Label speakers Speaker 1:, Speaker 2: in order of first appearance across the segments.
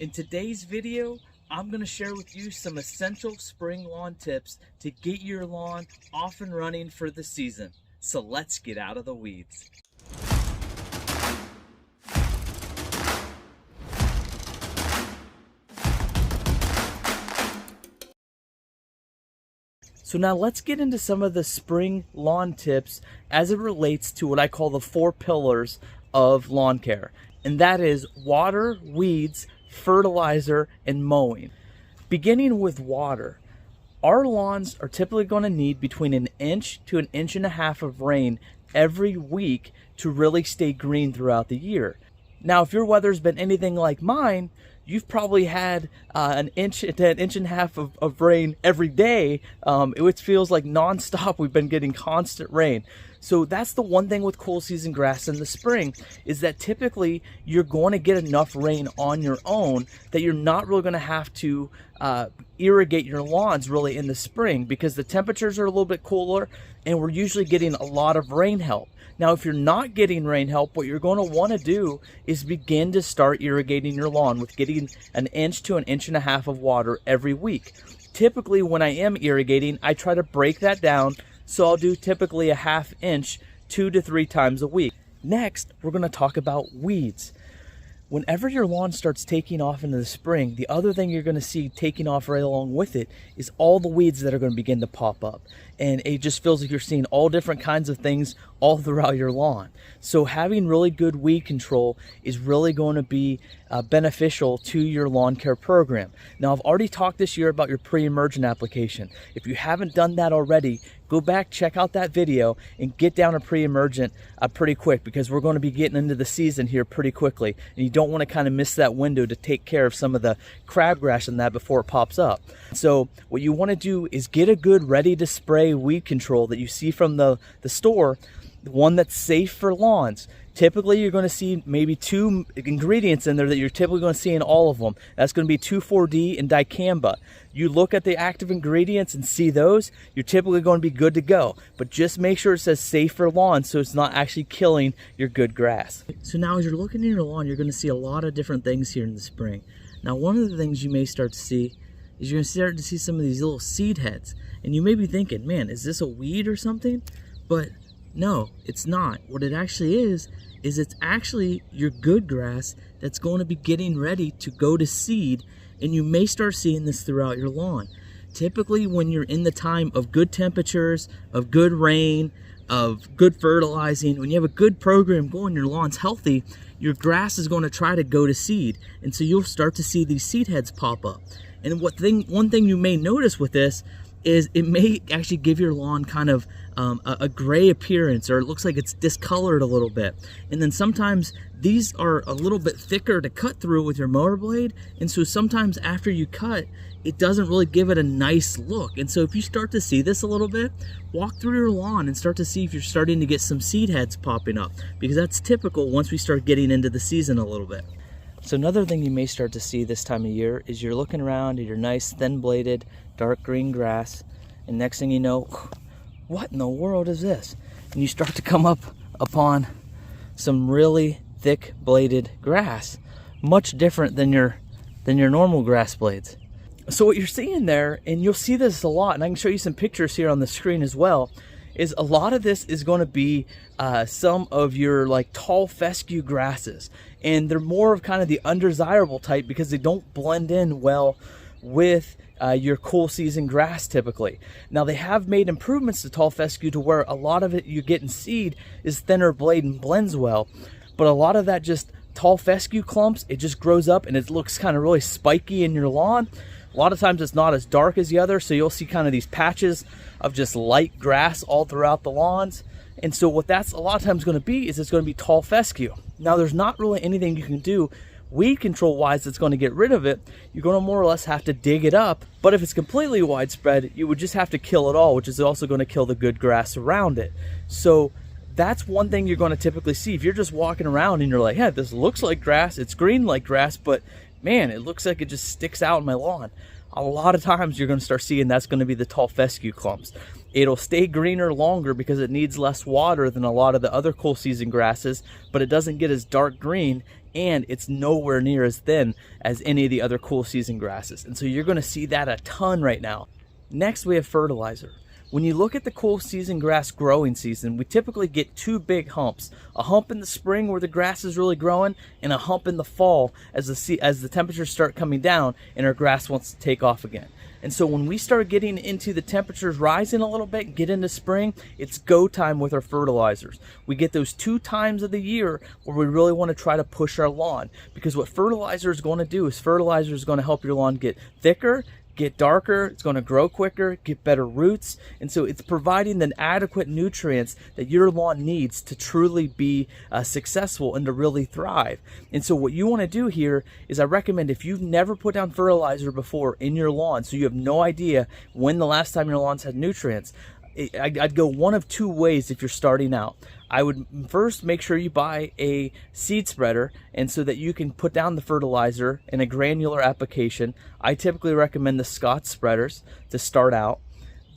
Speaker 1: In today's video, I'm going to share with you some essential spring lawn tips to get your lawn off and running for the season. So let's get out of the weeds. So now let's get into some of the spring lawn tips as it relates to what I call the 4 pillars of lawn care. And that is water, weeds, fertilizer, and mowing. Beginning with water, our lawns are typically going to need between 1 inch to 1.5 inches of rain every week to really stay green throughout the year. Now, if your weather's been anything like mine, you've probably had 1 inch to 1.5 inches of rain every day. It feels like nonstop. We've been getting constant rain. So that's the one thing with cool season grass in the spring, is that typically you're going to get enough rain on your own that you're not really going to have to irrigate your lawns really in the spring, because the temperatures are a little bit cooler and we're usually getting a lot of rain help. Now, if you're not getting rain help, what you're going to want to do is begin to start irrigating your lawn with getting 1 inch to 1.5 inches of water every week. Typically, when I am irrigating, I try to break that down, so I'll do typically 1/2 inch 2 to 3 times a week. Next, we're going to talk about weeds. Whenever your lawn starts taking off into the spring, the other thing you're going to see taking off right along with it is all the weeds that are going to begin to pop up. And it just feels like you're seeing all different kinds of things all throughout your lawn. So having really good weed control is really going to be beneficial to your lawn care program. Now, I've already talked this year about your pre-emergent application. If you haven't done that already, go back, check out that video, and get down a pre-emergent pretty quick, because we're going to be getting into the season here pretty quickly, and you don't want to kind of miss that window to take care of some of the crabgrass in that before it pops up. So what you want to do is get a good ready to spray weed control that you see from the store, one that's safe for lawns. Typically, you're going to see maybe 2 ingredients in there that you're typically going to see in all of them. That's going to be 2,4-D and dicamba. You look at the active ingredients and see those, you're typically going to be good to go. But just make sure it says safe for lawns, so it's not actually killing your good grass. So now as you're looking at your lawn, you're going to see a lot of different things here in the spring. Now, one of the things you may start to see is you're going to start to see some of these little seed heads. And you may be thinking, man, is this a weed or something? But no, it's not. What it actually is it's actually your good grass that's going to be getting ready to go to seed, and you may start seeing this throughout your lawn. Typically, when you're in the time of good temperatures, of good rain, of good fertilizing, when you have a good program going, your lawn's healthy, your grass is going to try to go to seed, and so you'll start to see these seed heads pop up. And one thing you may notice with this is it may actually give your lawn kind of a gray appearance, or it looks like it's discolored a little bit. And then sometimes these are a little bit thicker to cut through with your mower blade, and so sometimes after you cut, it doesn't really give it a nice look. And so if you start to see this a little bit, walk through your lawn and start to see if you're starting to get some seed heads popping up, because that's typical once we start getting into the season a little bit. So another thing you may start to see this time of year is you're looking around at your nice thin-bladed dark green grass, and next thing you know, what in the world is this? And you start to come up upon some really thick-bladed grass, much different than your normal grass blades. So what you're seeing there, and you'll see this a lot, and I can show you some pictures here on the screen as well, is a lot of this is going to be some of your like tall fescue grasses, and they're more of kind of the undesirable type because they don't blend in well with your cool season grass typically. Now, they have made improvements to tall fescue to where a lot of it you get in seed is thinner blade and blends well, but a lot of that just tall fescue clumps, it just grows up and it looks kind of really spiky in your lawn. A lot of times it's not as dark as the other, so you'll see kind of these patches of just light grass all throughout the lawns. And so what that's a lot of times going to be is it's going to be tall fescue. Now, there's not really anything you can do weed control wise that's going to get rid of it. You're going to more or less have to dig it up. But if it's completely widespread, you would just have to kill it all, which is also going to kill the good grass around it. So that's one thing you're going to typically see. If you're just walking around and you're like, yeah, this looks like grass, it's green like grass, but man, it looks like it just sticks out in my lawn. a lot of times you're going to start seeing that's going to be the tall fescue clumps. It'll stay greener longer because it needs less water than a lot of the other cool season grasses, but it doesn't get as dark green, and it's nowhere near as thin as any of the other cool season grasses. And so you're going to see that a ton right now. Next, we have fertilizer. When you look at the cool season grass growing season, we typically get two big humps. A hump in the spring where the grass is really growing, and a hump in the fall as the temperatures start coming down and our grass wants to take off again. And so when we start getting into the temperatures rising a little bit, get into spring, it's go time with our fertilizers. We get those 2 times of the year where we really want to try to push our lawn, because what fertilizer is going to do is fertilizer is going to help your lawn get thicker, get darker, it's going to grow quicker, get better roots, and so it's providing the adequate nutrients that your lawn needs to truly be successful and to really thrive. And so what you want to do here is, I recommend, if you've never put down fertilizer before in your lawn, so you have no idea when the last time your lawn's had nutrients, I'd go one of 2 ways if you're starting out. I would first make sure you buy a seed spreader, and so that you can put down the fertilizer in a granular application. I typically recommend the Scott spreaders to start out.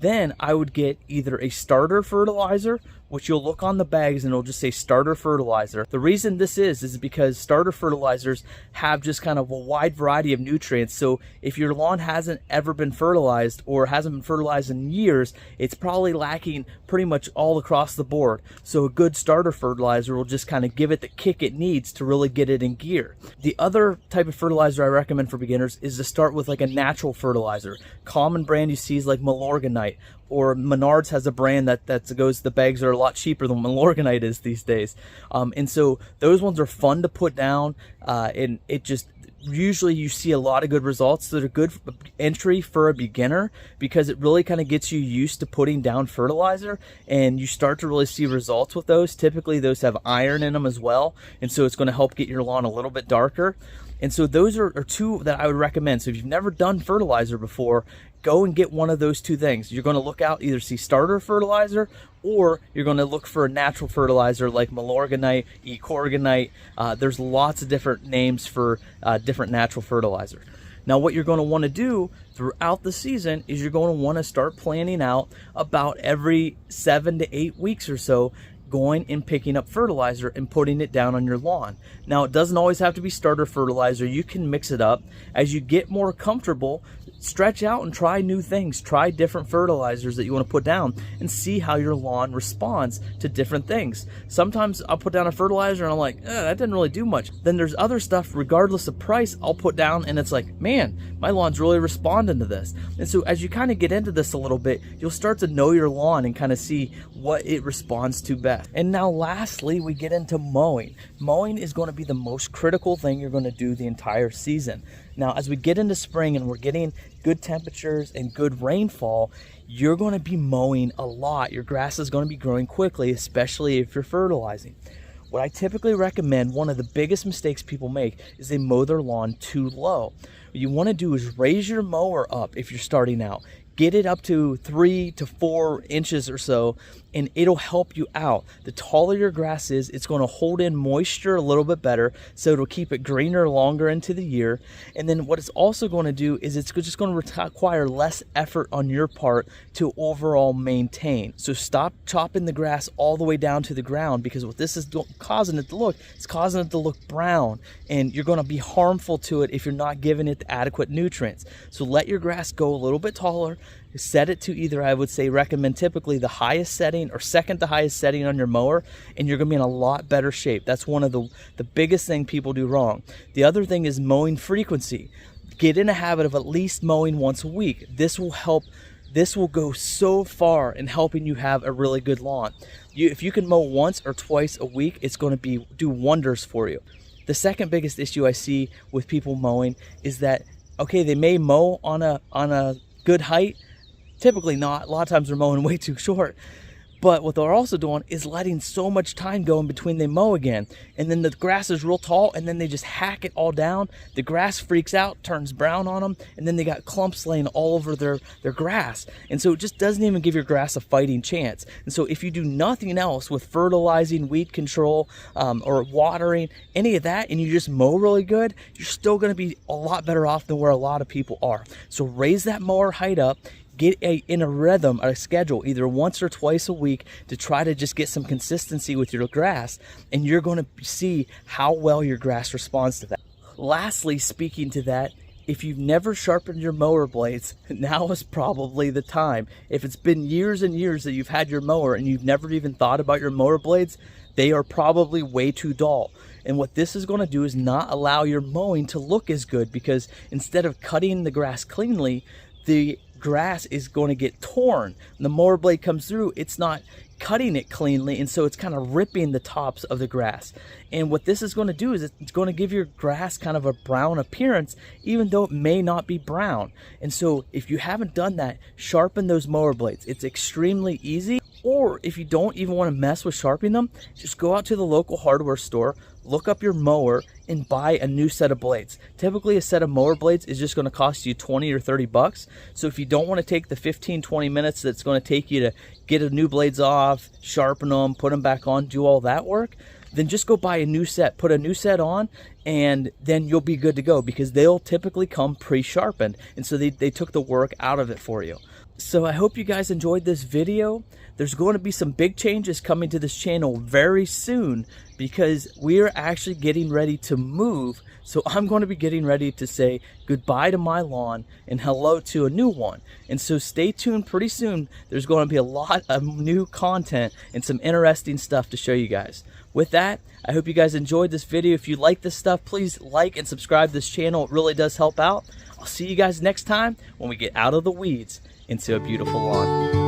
Speaker 1: Then I would get either a starter fertilizer, which you'll look on the bags and it'll just say starter fertilizer. The reason this is because starter fertilizers have just kind of a wide variety of nutrients. So if your lawn hasn't ever been fertilized or hasn't been fertilized in years, it's probably lacking pretty much all across the board. So a good starter fertilizer will just kind of give it the kick it needs to really get it in gear. The other type of fertilizer I recommend for beginners is to start with like a natural fertilizer. Common brand you see is like Milorganite, or Menards has a brand that goes, the bags are a lot cheaper than Milorganite is these days. And so those ones are fun to put down, and it just, usually you see a lot of good results. So they're a good entry for a beginner because it really kind of gets you used to putting down fertilizer, and you start to really see results with those. Typically those have iron in them as well, and so it's going to help get your lawn a little bit darker. And so those are 2 that I would recommend. So if you've never done fertilizer before, go and get one of those 2 things. You're going to look out, either see starter fertilizer, or you're going to look for a natural fertilizer like Milorganite, Ecorganite. There's lots of different names for different natural fertilizer. Now what you're going to want to do throughout the season is you're going to want to start planning out about every 7 to 8 weeks or so, going and picking up fertilizer and putting it down on your lawn. Now it doesn't always have to be starter fertilizer. You can mix it up. As you get more comfortable, stretch out and try new things. Try different fertilizers that you want to put down and see how your lawn responds to different things. Sometimes I'll put down a fertilizer and I'm like, that didn't really do much. Then there's other stuff, regardless of price, I'll put down and it's like, man, my lawn's really responding to this. And so as you kind of get into this a little bit, you'll start to know your lawn and kind of see what it responds to best. And now lastly, we get into mowing. Mowing is going to be the most critical thing you're going to do the entire season. Now, as we get into spring and we're getting good temperatures and good rainfall, you're going to be mowing a lot. Your grass is going to be growing quickly, especially if you're fertilizing. What I typically recommend, one of the biggest mistakes people make, is they mow their lawn too low. What you want to do is raise your mower up if you're starting out. Get it up to 3 to 4 inches or so, and it'll help you out. The taller your grass is, it's going to hold in moisture a little bit better, so it'll keep it greener longer into the year. And then what it's also going to do is it's just going to require less effort on your part to overall maintain. So stop chopping the grass all the way down to the ground, because what this is causing it to look, it's causing it to look brown, and you're going to be harmful to it if you're not giving it the adequate nutrients. So let your grass go a little bit taller. Set it to either, I would say, recommend typically the highest setting or second to highest setting on your mower, and you're going to be in a lot better shape. That's one of the biggest thing people do wrong. The other thing is mowing frequency. Get in a habit of at least mowing once a week. This will help. This will go so far in helping you have a really good lawn. If you can mow once or twice a week, it's going to do wonders for you. The second biggest issue I see with people mowing is that, okay, they may mow on a good height. Typically not. A lot of times they're mowing way too short. But what they're also doing is letting so much time go in between they mow again. And then the grass is real tall, and then they just hack it all down. The grass freaks out, turns brown on them, and then they got clumps laying all over their grass. And so it just doesn't even give your grass a fighting chance. And so if you do nothing else with fertilizing, weed control, or watering, any of that, and you just mow really good, you're still going to be a lot better off than where a lot of people are. So raise that mower height up. Get in a rhythm, a schedule, either once or twice a week to try to just get some consistency with your grass, and you're going to see how well your grass responds to that. Lastly, speaking to that, if you've never sharpened your mower blades, now is probably the time. If it's been years and years that you've had your mower and you've never even thought about your mower blades, they are probably way too dull. And what this is going to do is not allow your mowing to look as good, because instead of cutting the grass cleanly, the grass is going to get torn. When the mower blade comes through, it's not cutting it cleanly, and so it's kind of ripping the tops of the grass. And what this is going to do is it's going to give your grass kind of a brown appearance, even though it may not be brown. And so if you haven't done that, sharpen those mower blades. It's extremely easy. Or if you don't even want to mess with sharpening them, just go out to the local hardware store, look up your mower, and buy a new set of blades. Typically a set of mower blades is just going to cost you 20 or 30 bucks. So if you don't want to take the 15-20 minutes that's going to take you to get the new blades off, sharpen them, put them back on, do all that work, then just go buy a new set, put a new set on, and then you'll be good to go, because they'll typically come pre-sharpened. And so they took the work out of it for you. So I hope you guys enjoyed this video. There's going to be some big changes coming to this channel very soon, because we are actually getting ready to move. So I'm going to be getting ready to say goodbye to my lawn and hello to a new one. And so stay tuned. Pretty soon there's going to be a lot of new content and some interesting stuff to show you guys. With that, I hope you guys enjoyed this video. If you like this stuff, please like and subscribe to this channel. It really does help out. I'll see you guys next time when we get out of the weeds into a beautiful lawn.